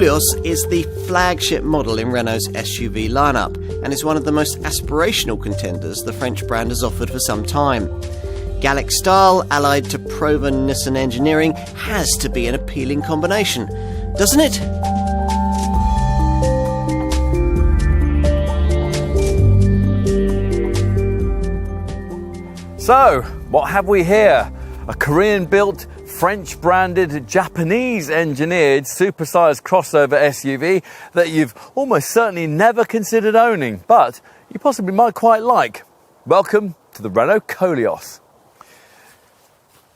Koleos is the flagship model in Renault's SUV lineup and is one of the most aspirational contenders the French brand has offered for some time. Gallic style, allied to proven Nissan engineering, has to be an appealing combination, doesn't it? So, what have we here? A Korean-built, French-branded, Japanese-engineered, supersized crossover SUV that you've almost certainly never considered owning, but you possibly might quite like. Welcome to the Renault Koleos.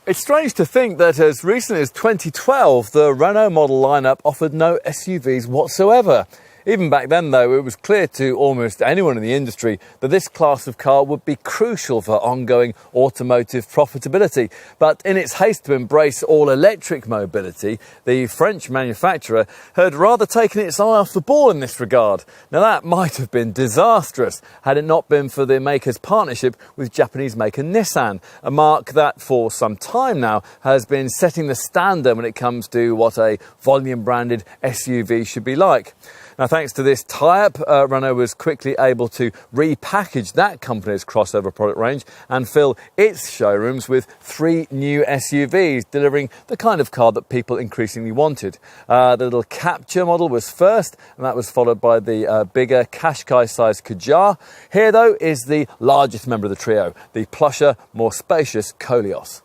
It's strange to think that as recently as 2012, the Renault model lineup offered no SUVs whatsoever. Even back then, though, it was clear to almost anyone in the industry that this class of car would be crucial for ongoing automotive profitability. But in its haste to embrace all-electric mobility, the French manufacturer had rather taken its eye off the ball in this regard. Now, that might have been disastrous had it not been for the maker's partnership with Japanese maker Nissan, a mark that for some time now has been setting the standard when it comes to what a volume-branded SUV should be like. Now, thanks to this tie-up, Renault was quickly able to repackage that company's crossover product range and fill its showrooms with 3 new SUVs, delivering the kind of car that people increasingly wanted. The little Capture model was first, and that was followed by the bigger Qashqai-sized Kadjar. Here, though, is the largest member of the trio, the plusher, more spacious Koleos.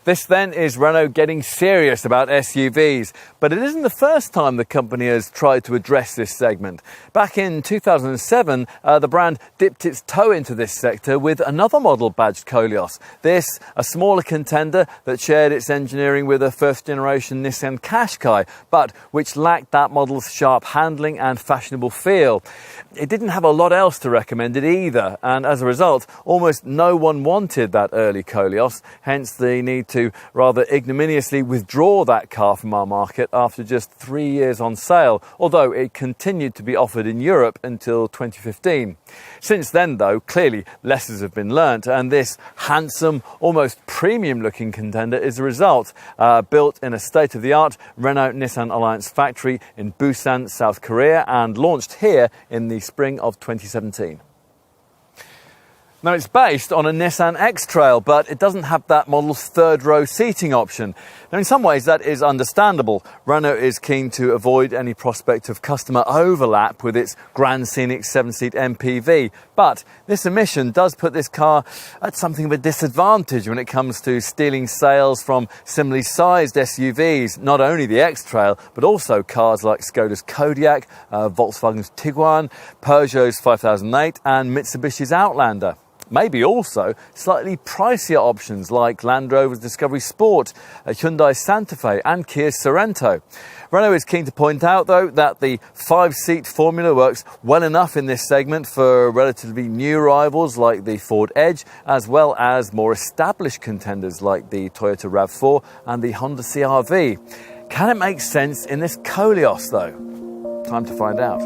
This then is Renault getting serious about SUVs, but it isn't the first time the company has tried to address this segment. Back in 2007, the brand dipped its toe into this sector with another model badged Koleos. This, a smaller contender that shared its engineering with a first-generation Nissan Qashqai, but which lacked that model's sharp handling and fashionable feel. It didn't have a lot else to recommend it either, and as a result, almost no one wanted that early Koleos, hence the need to rather ignominiously withdraw that car from our market after just 3 years on sale, although it continued to be offered in Europe until 2015. Since then, though, clearly lessons have been learnt, and this handsome, almost premium-looking contender is a result. Built in a state-of-the-art Renault-Nissan Alliance factory in Busan, South Korea, and launched here in the spring of 2017. Now, it's based on a Nissan X-Trail, but it doesn't have that model's third-row seating option. Now, in some ways, that is understandable. Renault is keen to avoid any prospect of customer overlap with its Grand Scenic 7-seat MPV. But this omission does put this car at something of a disadvantage when it comes to stealing sales from similarly sized SUVs, not only the X-Trail, but also cars like Skoda's Kodiaq, Volkswagen's Tiguan, Peugeot's 5008, and Mitsubishi's Outlander. Maybe also slightly pricier options like Land Rover's Discovery Sport, Hyundai Santa Fe and Kia's Sorento. Renault is keen to point out, though, that the 5-seat formula works well enough in this segment for relatively new rivals like the Ford Edge, as well as more established contenders like the Toyota RAV4 and the Honda CR-V. Can it make sense in this Koleos, though? Time to find out.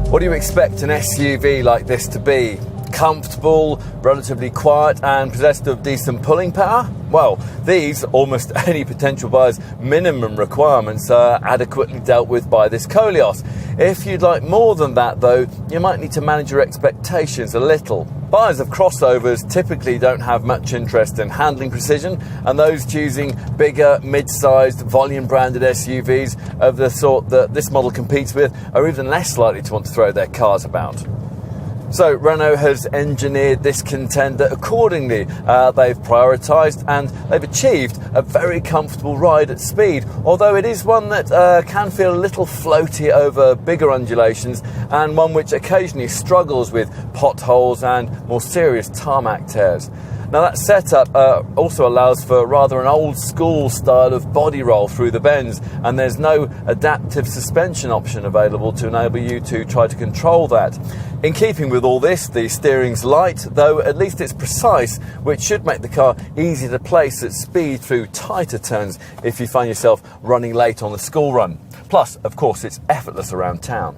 What do you expect an SUV like this to be? Comfortable, relatively quiet and possessed of decent pulling power? Well, these, almost any potential buyer's minimum requirements, are adequately dealt with by this Koleos. If you'd like more than that, though, you might need to manage your expectations a little. Buyers of crossovers typically don't have much interest in handling precision, and those choosing bigger, mid-sized, volume-branded SUVs of the sort that this model competes with are even less likely to want to throw their cars about. So Renault has engineered this contender accordingly. They've prioritised and they've achieved a very comfortable ride at speed, although it is one that can feel a little floaty over bigger undulations and one which occasionally struggles with potholes and more serious tarmac tears. Now, that setup also allows for rather an old-school style of body roll through the bends, and there's no adaptive suspension option available to enable you to try to control that. In keeping with all this, the steering's light, though at least it's precise, which should make the car easy to place at speed through tighter turns if you find yourself running late on the school run. Plus, of course, it's effortless around town.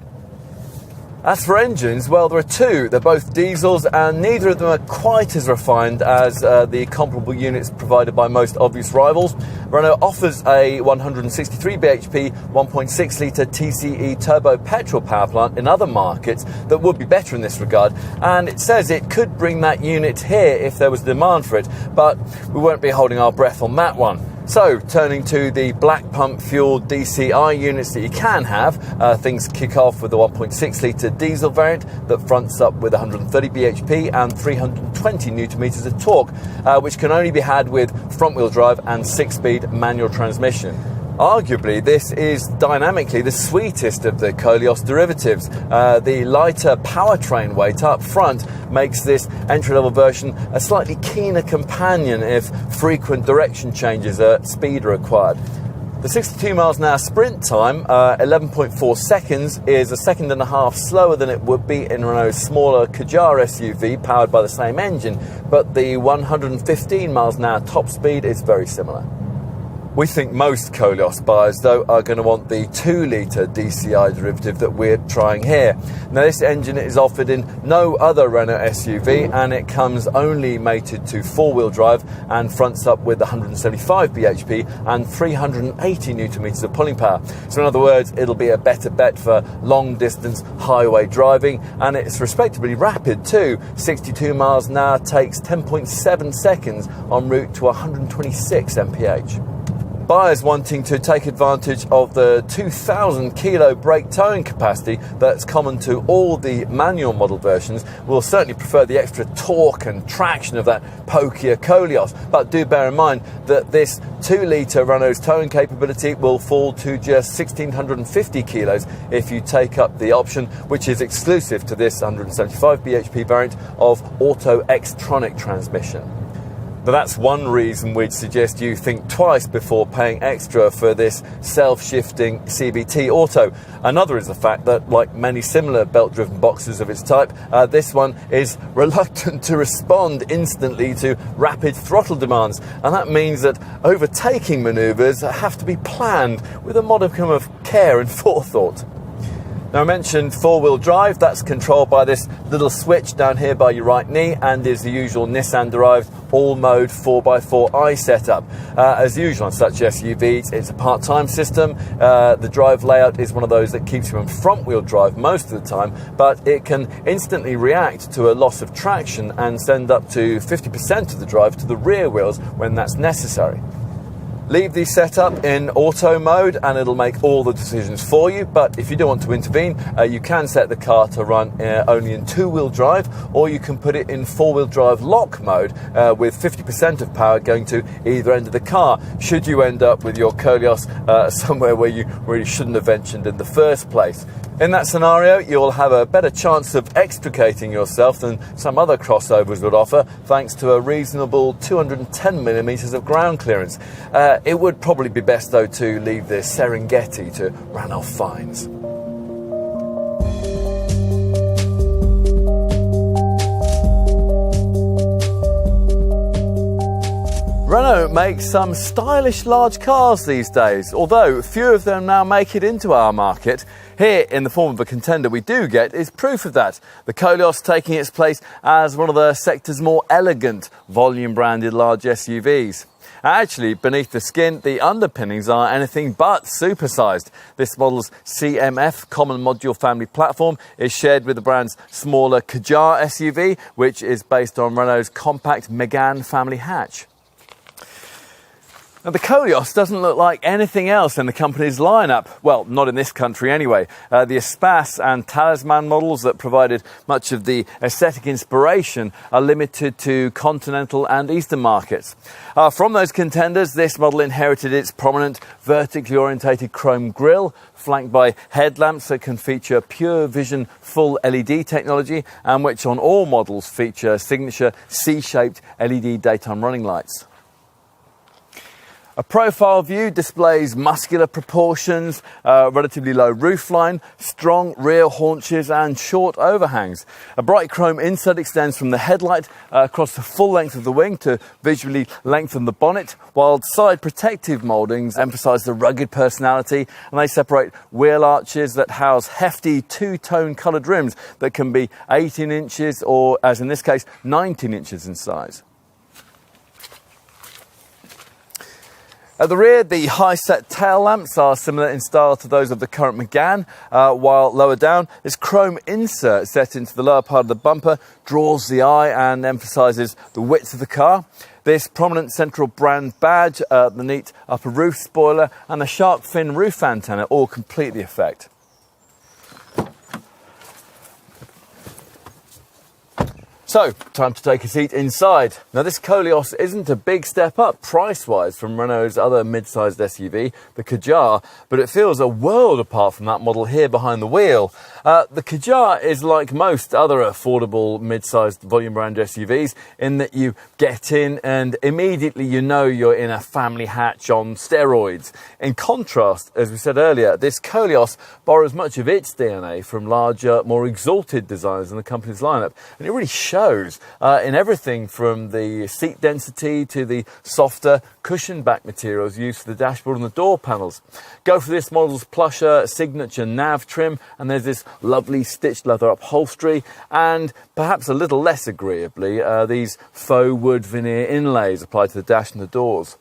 As for engines, well, there are two. They're both diesels, and neither of them are quite as refined as the comparable units provided by most obvious rivals. Renault offers a 163 bhp, 1.6-litre TCE turbo petrol power plant in other markets that would be better in this regard, and it says it could bring that unit here if there was demand for it, but we won't be holding our breath on that one. So, turning to the black pump fueled DCI units that you can have, things kick off with the 1.6-litre diesel variant that fronts up with 130 bhp and 320 Nm of torque, which can only be had with front-wheel drive and 6-speed manual transmission. Arguably, this is dynamically the sweetest of the Koleos derivatives. The lighter powertrain weight up front makes this entry-level version a slightly keener companion if frequent direction changes at speed are required. The 62 miles an hour sprint time, 11.4 seconds, is a second and a half slower than it would be in Renault's smaller Kadjar SUV powered by the same engine, but the 115 miles an hour top speed is very similar. We think most Koleos buyers, though, are going to want the 2-litre DCI derivative that we're trying here. Now, this engine is offered in no other Renault SUV, and it comes only mated to 4-wheel drive and fronts up with 175 bhp and 380 Nm of pulling power. So in other words, it'll be a better bet for long-distance highway driving, and it's respectably rapid too. 62 miles an hour takes 10.7 seconds en route to 126 mph. Buyers wanting to take advantage of the 2,000 kilo brake towing capacity that's common to all the manual model versions will certainly prefer the extra torque and traction of that pokier Koleos. But do bear in mind that this 2-litre Renault's towing capability will fall to just 1,650 kilos if you take up the option, which is exclusive to this 175 bhp variant of Auto Xtronic transmission. But that's one reason we'd suggest you think twice before paying extra for this self-shifting CVT Auto. Another is the fact that, like many similar belt-driven boxes of its type, this one is reluctant to respond instantly to rapid throttle demands, and that means that overtaking manoeuvres have to be planned with a modicum of care and forethought. Now, I mentioned 4-wheel drive. That's controlled by this little switch down here by your right knee and is the usual Nissan-derived all-mode 4x4i setup. As usual on such SUVs, it's a part-time system. The drive layout is one of those that keeps you in front-wheel drive most of the time, but it can instantly react to a loss of traction and send up to 50% of the drive to the rear wheels when that's necessary. Leave the setup in auto mode and it'll make all the decisions for you, but if you don't want to intervene, you can set the car to run only in 2-wheel drive, or you can put it in 4-wheel drive lock mode with 50% of power going to either end of the car, should you end up with your Koleos somewhere where you really shouldn't have ventured in the first place. In that scenario, you'll have a better chance of extricating yourself than some other crossovers would offer, thanks to a reasonable 210mm of ground clearance. It would probably be best, though, to leave the Serengeti to Ranulph Fiennes. Renault makes some stylish large cars these days, although few of them now make it into our market. Here, in the form of a contender we do get, is proof of that. The Koleos taking its place as one of the sector's more elegant, volume-branded large SUVs. Actually, beneath the skin, the underpinnings are anything but supersized. This model's CMF Common Module Family platform is shared with the brand's smaller Kadjar SUV, which is based on Renault's compact Megane family hatch. Now, the Koleos doesn't look like anything else in the company's lineup. Well, not in this country anyway. The Espace and Talisman models that provided much of the aesthetic inspiration are limited to continental and eastern markets. From those contenders, this model inherited its prominent vertically orientated chrome grille, flanked by headlamps that can feature pure vision full LED technology, and which on all models feature signature C-shaped LED daytime running lights. A profile view displays muscular proportions, relatively low roofline, strong rear haunches and short overhangs. A bright chrome insert extends from the headlight across the full length of the wing to visually lengthen the bonnet, while side protective mouldings emphasise the rugged personality, and they separate wheel arches that house hefty two-tone coloured rims that can be 18 inches or, as in this case, 19 inches in size. At the rear, the high-set tail lamps are similar in style to those of the current Megane, while lower down, this chrome insert set into the lower part of the bumper draws the eye and emphasises the width of the car. This prominent central brand badge, the neat upper roof spoiler and the shark fin roof antenna all complete the effect. So, time to take a seat inside. Now, this Koleos isn't a big step up price-wise from Renault's other mid-sized SUV, the Kadjar, but it feels a world apart from that model here behind the wheel. The Kadjar is like most other affordable mid-sized volume brand SUVs in that you get in and immediately you know you're in a family hatch on steroids. In contrast, as we said earlier, this Koleos borrows much of its DNA from larger, more exalted designs in the company's lineup, and it really shows in everything from the seat density to the softer cushion back materials used for the dashboard and the door panels. Go for this model's plusher signature nav trim, and there's this lovely stitched leather upholstery, and perhaps a little less agreeably, these faux wood veneer inlays applied to the dash and the doors.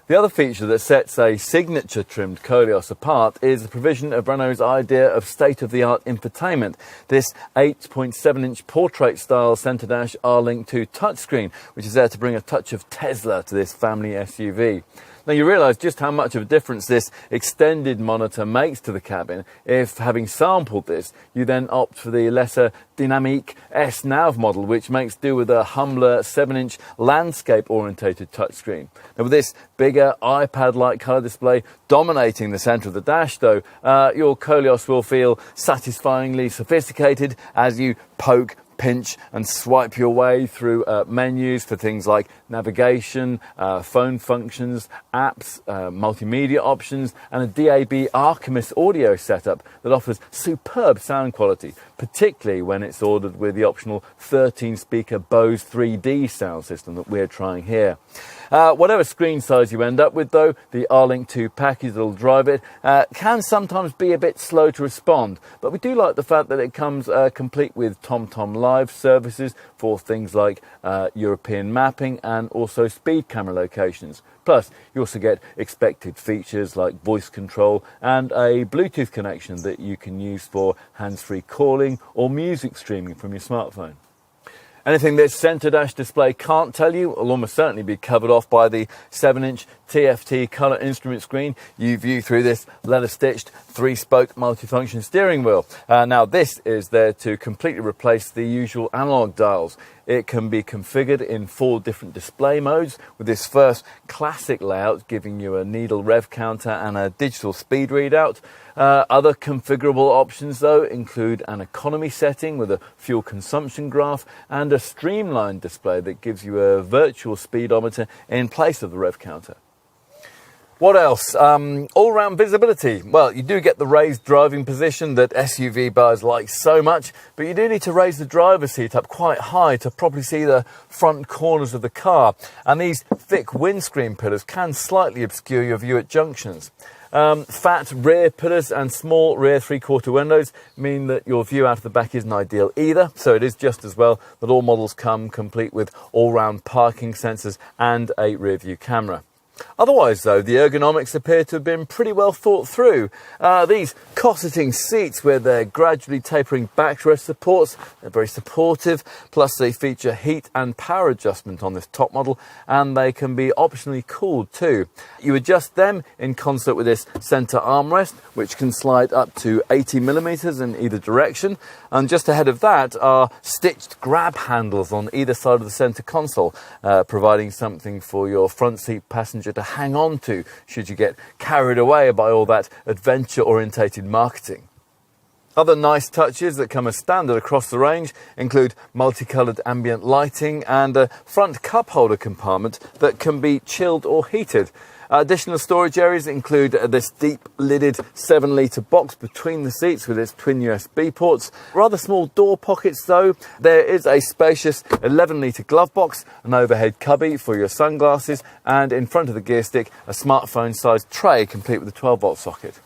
The other feature that sets a signature trimmed Koleos apart is the provision of Renault's idea of state-of-the-art infotainment. This 8.7-inch portrait-style centre dash R-Link 2 touchscreen, which is there to bring a touch of Tesla to this family SUV. Now, you realise just how much of a difference this extended monitor makes to the cabin if, having sampled this, you then opt for the lesser dynamic S-Nav model, which makes do with a humbler 7-inch landscape-orientated touchscreen. Now, with this bigger iPad-like colour display dominating the centre of the dash, though, your Koleos will feel satisfyingly sophisticated as you poke, pinch and swipe your way through menus for things like navigation, phone functions, apps, multimedia options, and a DAB Archimedes audio setup that offers superb sound quality, particularly when it's ordered with the optional 13-speaker Bose 3D sound system that we're trying here. Whatever screen size you end up with, though, the R-Link 2 package that'll drive it can sometimes be a bit slow to respond, but we do like the fact that it comes complete with TomTom Live services for things like European mapping and also speed camera locations. Plus, you also get expected features like voice control and a Bluetooth connection that you can use for hands-free calling or music streaming from your smartphone. Anything this centre dash display can't tell you will almost certainly be covered off by the 7-inch TFT colour instrument screen you view through this leather-stitched 3-spoke multifunction steering wheel. Now, this is there to completely replace the usual analogue dials. It can be configured in 4 different display modes, with this first classic layout giving you a needle rev counter and a digital speed readout. Other configurable options, though, include an economy setting with a fuel consumption graph and a streamlined display that gives you a virtual speedometer in place of the rev counter. What else? All-round visibility. Well, you do get the raised driving position that SUV buyers like so much, but you do need to raise the driver's seat up quite high to properly see the front corners of the car, and these thick windscreen pillars can slightly obscure your view at junctions. Fat rear pillars and small rear 3/4 windows mean that your view out of the back isn't ideal either, so it is just as well that all models come complete with all-round parking sensors and a rear view camera. Otherwise, though, the ergonomics appear to have been pretty well thought through. These cosseting seats with their gradually tapering backrest supports, they're very supportive, plus they feature heat and power adjustment on this top model, and they can be optionally cooled too. You adjust them in concert with this centre armrest, which can slide up to 80mm in either direction, and just ahead of that are stitched grab handles on either side of the centre console, providing something for your front seat passenger to hang on to should you get carried away by all that adventure-orientated marketing. Other nice touches that come as standard across the range include multicoloured ambient lighting and a front cup holder compartment that can be chilled or heated. Additional storage areas include this deep-lidded 7-litre box between the seats with its twin USB ports. Rather small door pockets though. There is a spacious 11-litre glove box, an overhead cubby for your sunglasses, and in front of the gear stick, a smartphone-sized tray complete with a 12-volt socket.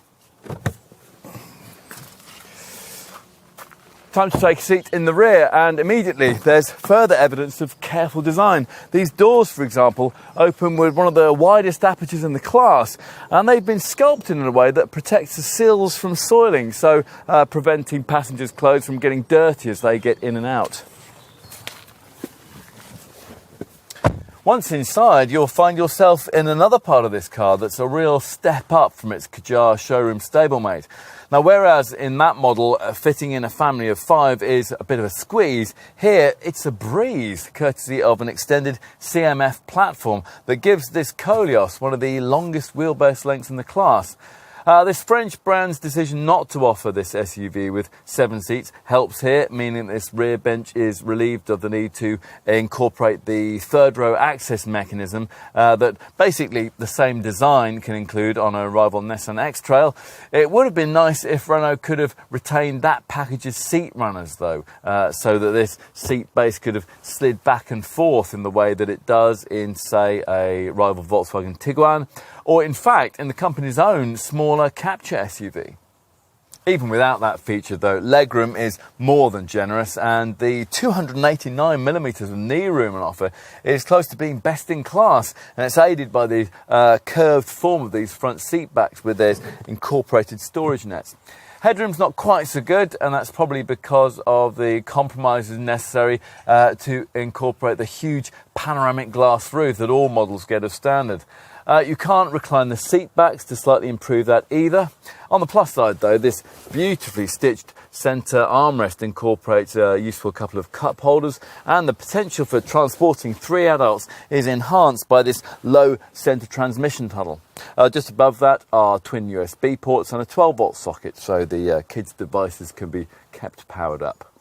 Time to take a seat in the rear, and immediately there's further evidence of careful design. These doors, for example, open with one of the widest apertures in the class, and they've been sculpted in a way that protects the sills from soiling, so preventing passengers' clothes from getting dirty as they get in and out. Once inside, you'll find yourself in another part of this car that's a real step up from its Qajar showroom stablemate. Now, whereas in that model, fitting in a family of 5 is a bit of a squeeze, here it's a breeze, courtesy of an extended CMF platform that gives this Koleos one of the longest wheelbase lengths in the class. This French brand's decision not to offer this SUV with 7 seats helps here, meaning this rear bench is relieved of the need to incorporate the third row access mechanism that basically the same design can include on a rival Nissan X-Trail. It would have been nice if Renault could have retained that package's seat runners though, so that this seat base could have slid back and forth in the way that it does in, say, a rival Volkswagen Tiguan, or in fact in the company's own smaller capture SUV. Even without that feature though, legroom is more than generous, and the 289mm of knee room on offer is close to being best in class, and it's aided by the curved form of these front seat backs with their incorporated storage nets. Headroom's not quite so good, and that's probably because of the compromises necessary to incorporate the huge panoramic glass roof that all models get as standard. You can't recline the seat backs to slightly improve that either. On the plus side though, this beautifully stitched centre armrest incorporates a useful couple of cup holders, and the potential for transporting 3 adults is enhanced by this low centre transmission tunnel. Just above that are twin USB ports and a 12-volt socket, so the kids' devices can be kept powered up.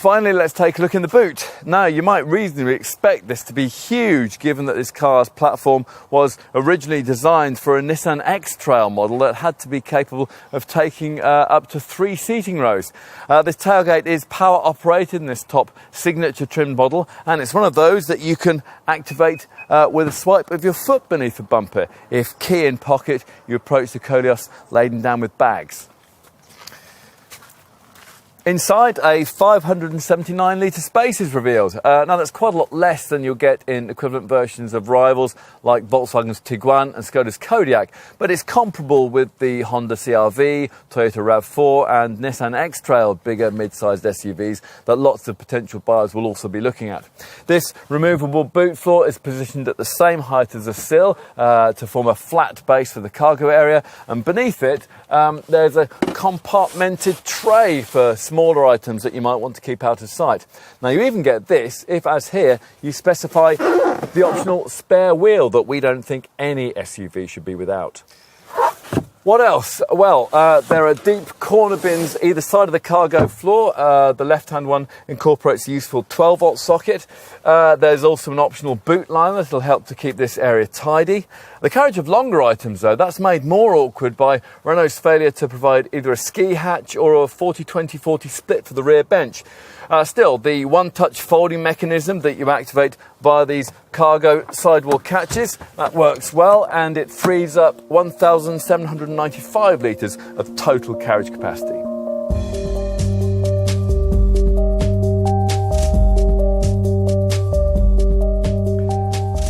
Finally, let's take a look in the boot. Now, you might reasonably expect this to be huge, given that this car's platform was originally designed for a Nissan X-Trail model that had to be capable of taking up to 3 seating rows. This tailgate is power operated in this top signature trim model, and it's one of those that you can activate with a swipe of your foot beneath the bumper. If key in pocket, you approach the Koleos laden down with bags. Inside, a 579-litre space is revealed. Now, that's quite a lot less than you'll get in equivalent versions of rivals like Volkswagen's Tiguan and Skoda's Kodiaq, but it's comparable with the Honda CR-V, Toyota RAV4 and Nissan X-Trail, bigger mid-sized SUVs that lots of potential buyers will also be looking at. This removable boot floor is positioned at the same height as the sill to form a flat base for the cargo area, and beneath it there's a compartmented tray for smaller items that you might want to keep out of sight. Now, you even get this if, as here, you specify the optional spare wheel that we don't think any SUV should be without. What else? Well, there are deep corner bins either side of the cargo floor. The left-hand one incorporates a useful 12-volt socket. There's also an optional boot liner that will help to keep this area tidy. The carriage of longer items, though, that's made more awkward by Renault's failure to provide either a ski hatch or a 40-20-40 split for the rear bench. Still, the one-touch folding mechanism that you activate via these cargo sidewall catches, that works well, and it frees up 1,795 litres of total carriage capacity.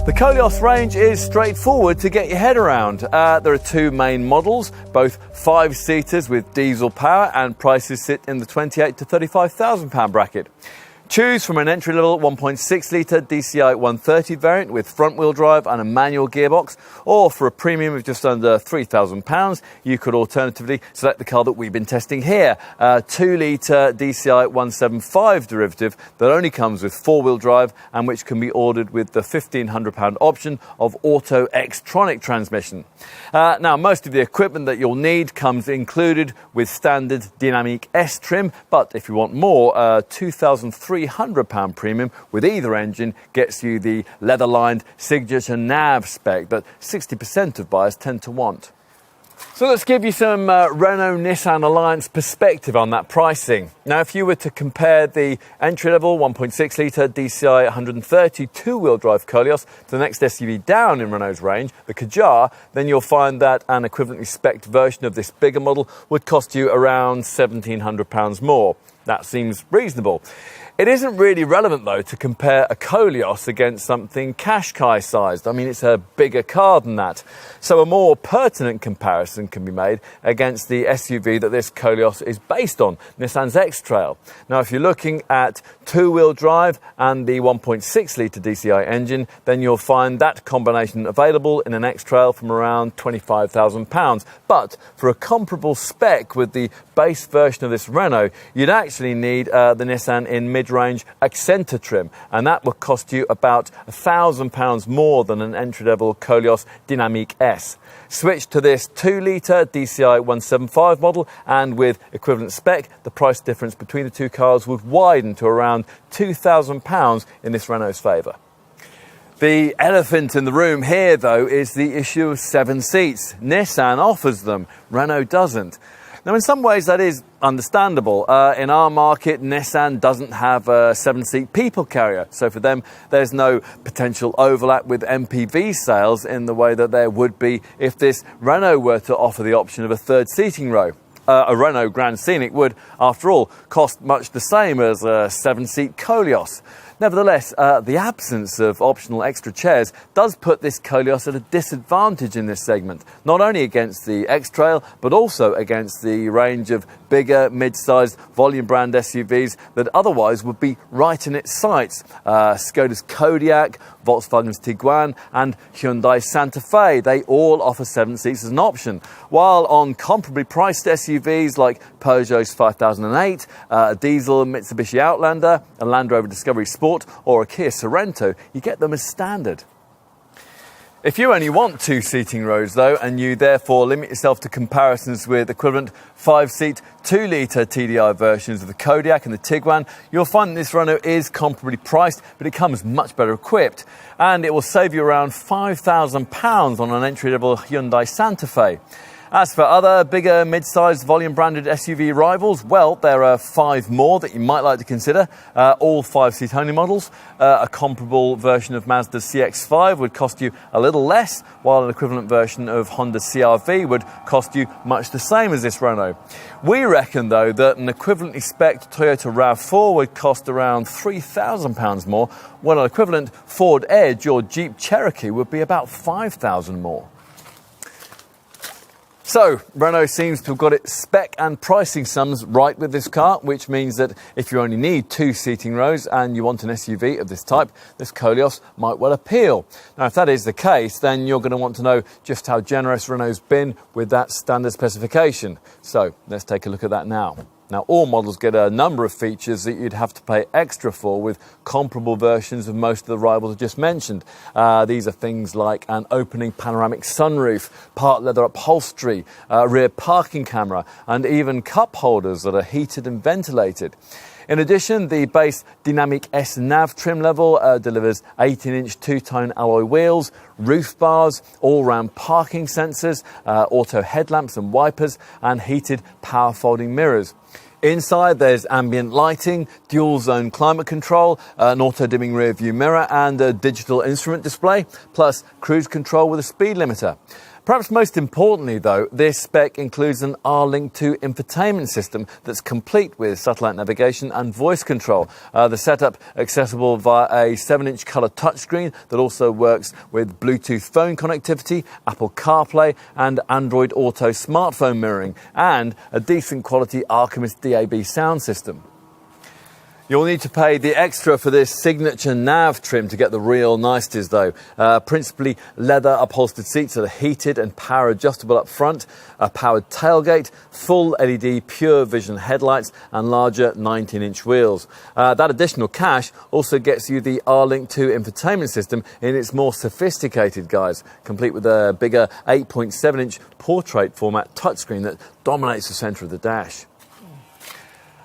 The Koleos range is straightforward to get your head around. There are 2 main models, both 5-seaters with diesel power, and prices sit in the £28,000 to £35,000 bracket. Choose from an entry-level 1.6-litre DCI 130 variant with front-wheel drive and a manual gearbox, or for a premium of just under £3,000, you could alternatively select the car that we've been testing here, a 2-litre DCI 175 derivative that only comes with four-wheel drive and which can be ordered with the £1,500 option of Auto Xtronic transmission. Now, most of the equipment that you'll need comes included with standard Dynamic S trim, but if you want more, £2,300 premium with either engine gets you the leather-lined signature nav spec that 60% of buyers tend to want. So let's give you some Renault-Nissan Alliance perspective on that pricing. Now, if you were to compare the entry-level 1.6-litre DCI 130 two-wheel drive Koleos to the next SUV down in Renault's range, the Kadjar, then you'll find that an equivalently spec'd version of this bigger model would cost you around £1,700 more. That seems reasonable. It isn't really relevant, though, to compare a Koleos against something Qashqai sized. I mean, it's a bigger car than that. So a more pertinent comparison can be made against the SUV that this Koleos is based on, Nissan's X-Trail. Now, if you're looking at two-wheel drive and the 1.6-litre DCI engine, then you'll find that combination available in an X-Trail from around £25,000. But for a comparable spec with the base version of this Renault, you'd actually need the Nissan in mid-range Accenta trim, and that would cost you about £1,000 more than an entry-level Koleos Dynamic S. Switch to this 2-litre DCI 175 model, and with equivalent spec, the price difference between the two cars would widen to around £2,000 in this Renault's favour. The elephant in the room here, though, is the issue of 7 seats. Nissan offers them, Renault doesn't. Now, in some ways, that is understandable. In our market, Nissan doesn't have a 7-seat people carrier, so for them, there's no potential overlap with MPV sales in the way that there would be if this Renault were to offer the option of a third seating row. A Renault Grand Scenic would, after all, cost much the same as a 7-seat Koleos. Nevertheless, the absence of optional extra chairs does put this Koleos at a disadvantage in this segment, not only against the X-Trail, but also against the range of bigger, mid-sized, volume brand SUVs that otherwise would be right in its sights. Skoda's Kodiaq, Volkswagen's Tiguan, and Hyundai Santa Fe, they all offer 7 seats as an option, while on comparably priced SUVs like Peugeot's 5008, a diesel Mitsubishi Outlander, a Land Rover Discovery Sport, or a Kia Sorento, you get them as standard. If you only want 2 seating rows, though, and you therefore limit yourself to comparisons with equivalent 5-seat, 2-litre TDI versions of the Kodiaq and the Tiguan, you'll find that this Renault is comparably priced, but it comes much better equipped, and it will save you around £5,000 on an entry-level Hyundai Santa Fe. As for other bigger, mid-sized, volume-branded SUV rivals, well, there are 5 more that you might like to consider, all 5-seat only models. A comparable version of Mazda's CX-5 would cost you a little less, while an equivalent version of Honda's CR-V would cost you much the same as this Renault. We reckon, though, that an equivalently spec'd Toyota RAV4 would cost around £3,000 more, while an equivalent Ford Edge or Jeep Cherokee would be about £5,000 more. So, Renault seems to have got its spec and pricing sums right with this car, which means that if you only need 2 seating rows and you want an SUV of this type, this Koleos might well appeal. Now, if that is the case, then you're going to want to know just how generous Renault's been with that standard specification. So, let's take a look at that now. Now, all models get a number of features that you'd have to pay extra for with comparable versions of most of the rivals I just mentioned. These are things like an opening panoramic sunroof, part leather upholstery, rear parking camera, and even cup holders that are heated and ventilated. In addition, the base Dynamic S nav trim level delivers 18-inch two-tone alloy wheels, roof bars, all-round parking sensors, auto headlamps and wipers, and heated power folding mirrors. Inside, there's ambient lighting, dual-zone climate control, an auto-dimming rear-view mirror, and a digital instrument display, plus cruise control with a speed limiter. Perhaps most importantly, though, this spec includes an R-Link 2 infotainment system that's complete with satellite navigation and voice control. The setup accessible via a 7-inch colour touchscreen that also works with Bluetooth phone connectivity, Apple CarPlay and Android Auto smartphone mirroring, and a decent quality Archimist DAB sound system. You'll need to pay the extra for this signature nav trim to get the real niceties though. Principally leather upholstered seats that are heated and power adjustable up front, a powered tailgate, full LED pure vision headlights and larger 19-inch wheels. That additional cash also gets you the R-Link 2 infotainment system in its more sophisticated guise, complete with a bigger 8.7-inch portrait format touchscreen that dominates the centre of the dash.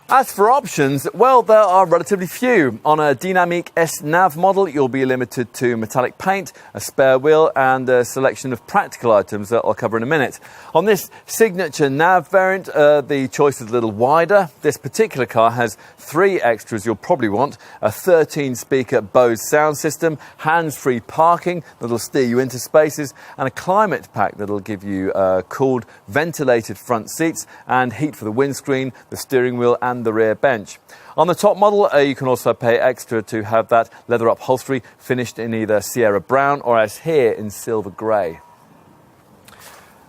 As for options, well, there are relatively few. On a Dynamic S-Nav model, you'll be limited to metallic paint, a spare wheel and a selection of practical items that I'll cover in a minute. On this signature Nav variant, the choice is a little wider. This particular car has 3 extras you'll probably want: a 13-speaker Bose sound system, hands-free parking that'll steer you into spaces, and a climate pack that'll give you cooled, ventilated front seats and heat for the windscreen, the steering wheel and the rear bench. On the top model, you can also pay extra to have that leather upholstery finished in either Sierra Brown or, as here, in silver grey.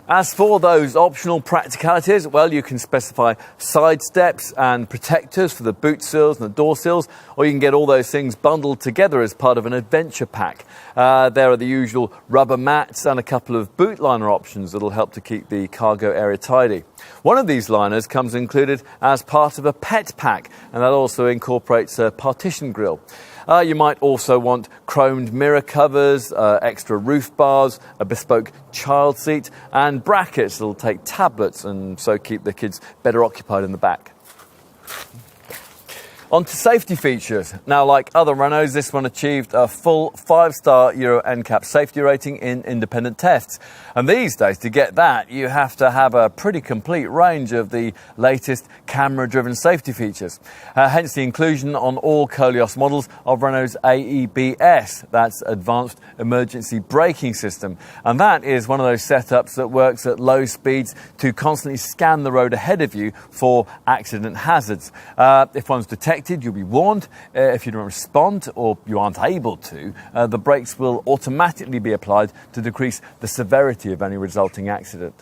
As for those optional practicalities, well, you can specify side steps and protectors for the boot sills and the door sills, or you can get all those things bundled together as part of an adventure pack. There are the usual rubber mats and a couple of boot liner options that'll help to keep the cargo area tidy. One of these liners comes included as part of a pet pack, and that also incorporates a partition grille. You might also want chromed mirror covers, extra roof bars, a bespoke child seat, and brackets that'll take tablets and so keep the kids better occupied in the back. On to safety features. Now, like other Renaults, this one achieved a full 5-star Euro NCAP safety rating in independent tests. And these days, to get that, you have to have a pretty complete range of the latest camera-driven safety features. Hence the inclusion on all Koleos models of Renault's AEBS, that's Advanced Emergency Braking System. And that is one of those setups that works at low speeds to constantly scan the road ahead of you for accident hazards. If one's detected, you'll be warned. If you don't respond or you aren't able to, the brakes will automatically be applied to decrease the severity of any resulting accident.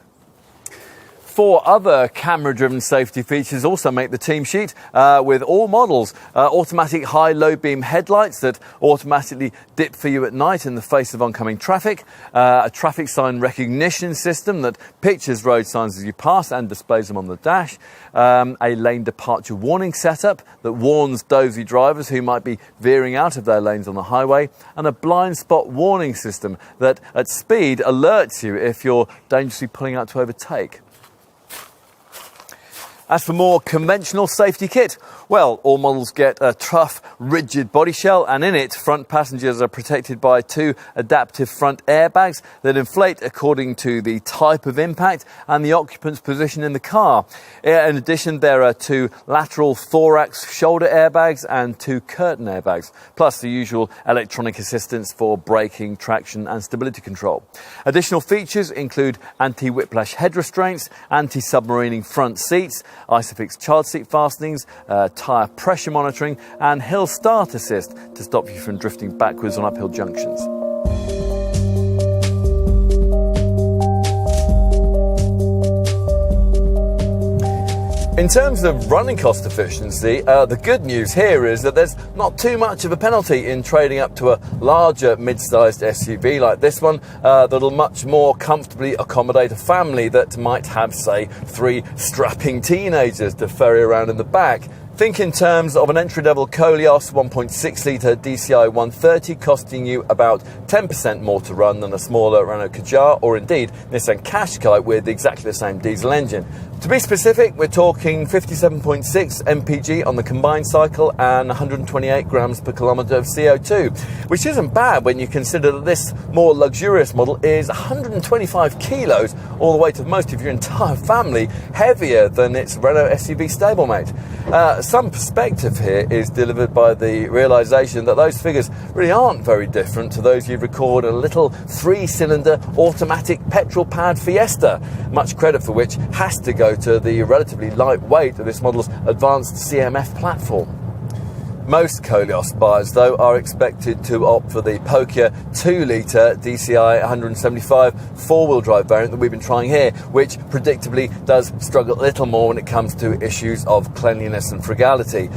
4 other camera-driven safety features also make the team sheet with all models. Automatic high-low beam headlights that automatically dip for you at night in the face of oncoming traffic. A traffic sign recognition system that pictures road signs as you pass and displays them on the dash. A lane departure warning setup that warns dozy drivers who might be veering out of their lanes on the highway. And a blind spot warning system that at speed alerts you if you're dangerously pulling out to overtake. As for more conventional safety kit, well, all models get a tough, rigid body shell, and in it, front passengers are protected by 2 adaptive front airbags that inflate according to the type of impact and the occupant's position in the car. In addition, there are 2 lateral thorax shoulder airbags and 2 curtain airbags, plus the usual electronic assistance for braking, traction and stability control. Additional features include anti-whiplash head restraints, anti-submarining front seats, Isofix child seat fastenings, tyre pressure monitoring and hill start assist to stop you from drifting backwards on uphill junctions. In terms of running cost efficiency, the good news here is that there's not too much of a penalty in trading up to a larger mid-sized SUV like this one that'll much more comfortably accommodate a family that might have, say, 3 strapping teenagers to ferry around in the back. Think in terms of an entry-level Koleos 1.6-litre DCI 130 costing you about 10% more to run than a smaller Renault Kadjar or indeed Nissan Qashqai with exactly the same diesel engine. To be specific, we're talking 57.6 mpg on the combined cycle and 128 grams per kilometre of CO2, which isn't bad when you consider that this more luxurious model is 125 kilos, all the weight of most of your entire family, heavier than its Renault SUV stablemate. Some perspective here is delivered by the realisation that those figures really aren't very different to those you record a little 3-cylinder automatic petrol-powered Fiesta, much credit for which has to go to the relatively light weight of this model's advanced CMF platform. Most Koleos buyers, though, are expected to opt for the Pokia 2-litre DCI 175 four-wheel drive variant that we've been trying here, which predictably does struggle a little more when it comes to issues of cleanliness and frugality.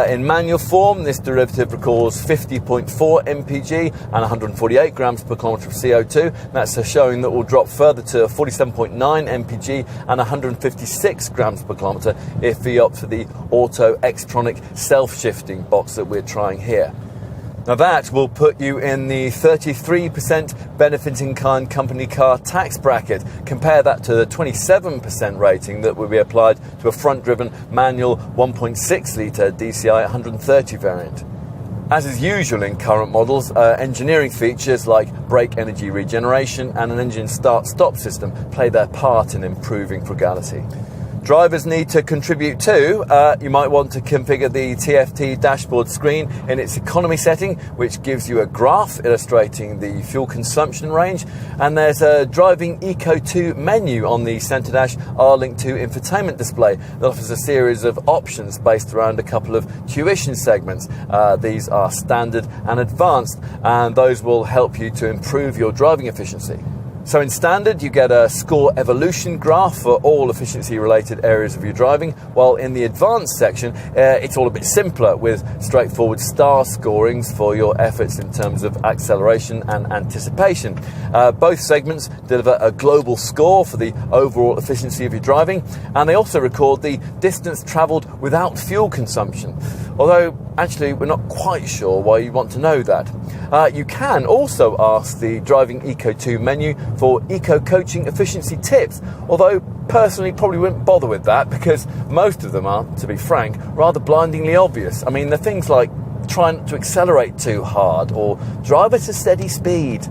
In manual form, this derivative records 50.4 mpg and 148 grams per kilometre of CO2. That's showing that will drop further to 47.9 mpg and 156 grams per kilometre if we opt for the Auto Xtronic self-shifting box that we're trying here. Now that will put you in the 33% benefiting kind company car tax bracket. Compare that to the 27% rating that will be applied to a front-driven manual 1.6 litre DCI 130 variant. As is usual in current models, engineering features like brake energy regeneration and an engine start-stop system play their part in improving frugality. Drivers need to contribute too. You might want to configure the TFT dashboard screen in its economy setting, which gives you a graph illustrating the fuel consumption range. And there's a driving Eco 2 menu on the centre dash R-Link 2 infotainment display that offers a series of options based around a couple of tuition segments. These are standard and advanced, and those will help you to improve your driving efficiency. So in standard, you get a score evolution graph for all efficiency-related areas of your driving, while in the advanced section, it's all a bit simpler with straightforward star scorings for your efforts in terms of acceleration and anticipation. Both segments deliver a global score for the overall efficiency of your driving, and they also record the distance travelled without fuel consumption. Although, actually, we're not quite sure why you want to know that. You can also ask the Driving Eco 2 menu for eco coaching efficiency tips, although personally probably wouldn't bother with that because most of them are, to be frank, rather blindingly obvious. I mean, they're things like try not to accelerate too hard or drive at a steady speed.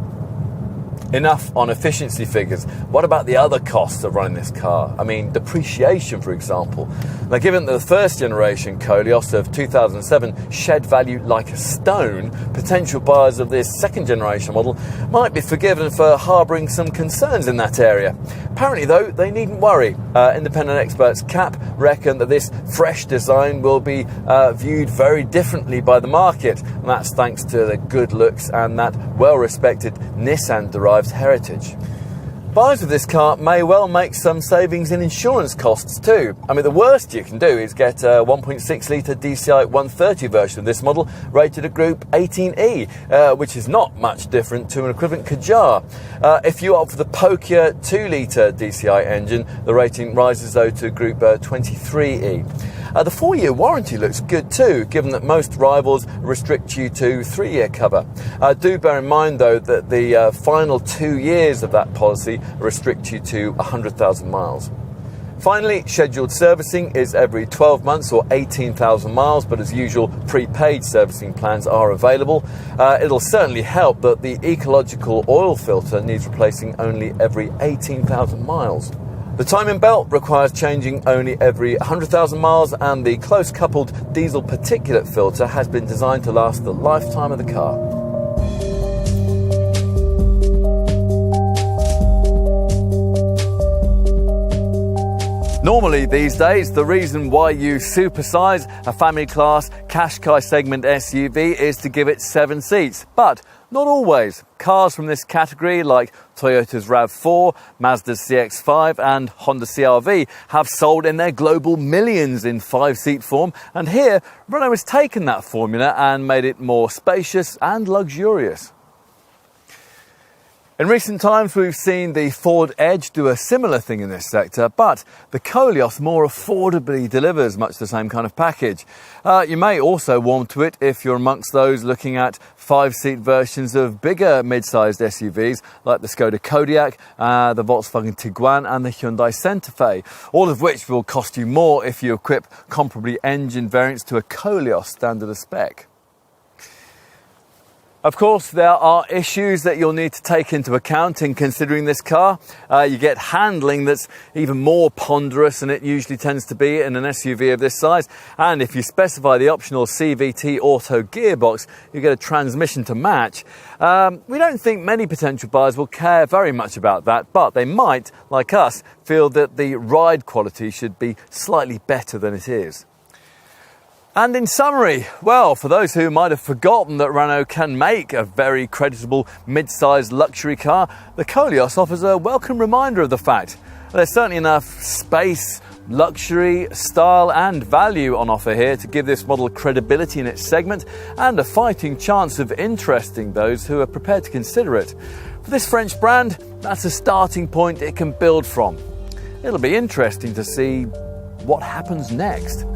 Enough on efficiency figures. What about the other costs of running this car? I mean, depreciation, for example. Now, given that the first generation Koleos of 2007 shed value like a stone, potential buyers of this second generation model might be forgiven for harbouring some concerns in that area. Apparently, though, they needn't worry. Independent experts CAP reckon that this fresh design will be viewed very differently by the market, and that's thanks to the good looks and that well-respected Nissan-derived heritage. Buyers of this car may well make some savings in insurance costs too. I mean, the worst you can do is get a 1.6 litre DCI 130 version of this model rated at Group 18E, which is not much different to an equivalent Kadjar. If you opt for the Pokia 2 litre DCI engine, the rating rises though to Group 23E. The 4-year warranty looks good too, given that most rivals restrict you to 3-year cover. Do bear in mind though that the final 2 years of that policy restrict you to 100,000 miles. Finally, scheduled servicing is every 12 months or 18,000 miles, but as usual, prepaid servicing plans are available. It'll certainly help that the ecological oil filter needs replacing only every 18,000 miles. The timing belt requires changing only every 100,000 miles, and the close-coupled diesel particulate filter has been designed to last the lifetime of the car. Normally these days, the reason why you supersize a family class Qashqai segment SUV is to give it 7 seats, but not always. Cars from this category, like Toyota's RAV4, Mazda's CX-5 and Honda CR-V, have sold in their global millions in 5-seat form, and here Renault has taken that formula and made it more spacious and luxurious. In recent times, we've seen the Ford Edge do a similar thing in this sector, but the Koleos more affordably delivers much the same kind of package. You may also warm to it if you're amongst those looking at 5-seat versions of bigger mid-sized SUVs like the Skoda Kodiaq, the Volkswagen Tiguan and the Hyundai Santa Fe, all of which will cost you more if you equip comparably engined variants to a Koleos standard of spec. Of course, there are issues that you'll need to take into account in considering this car. You get handling that's even more ponderous than it usually tends to be in an SUV of this size. And if you specify the optional CVT auto gearbox, you get a transmission to match. We don't think many potential buyers will care very much about that, but they might, like us, feel that the ride quality should be slightly better than it is. And in summary, well, for those who might have forgotten that Renault can make a very creditable mid-sized luxury car, the Koleos offers a welcome reminder of the fact. There's certainly enough space, luxury, style and value on offer here to give this model credibility in its segment and a fighting chance of interesting those who are prepared to consider it. For this French brand, that's a starting point it can build from. It'll be interesting to see what happens next.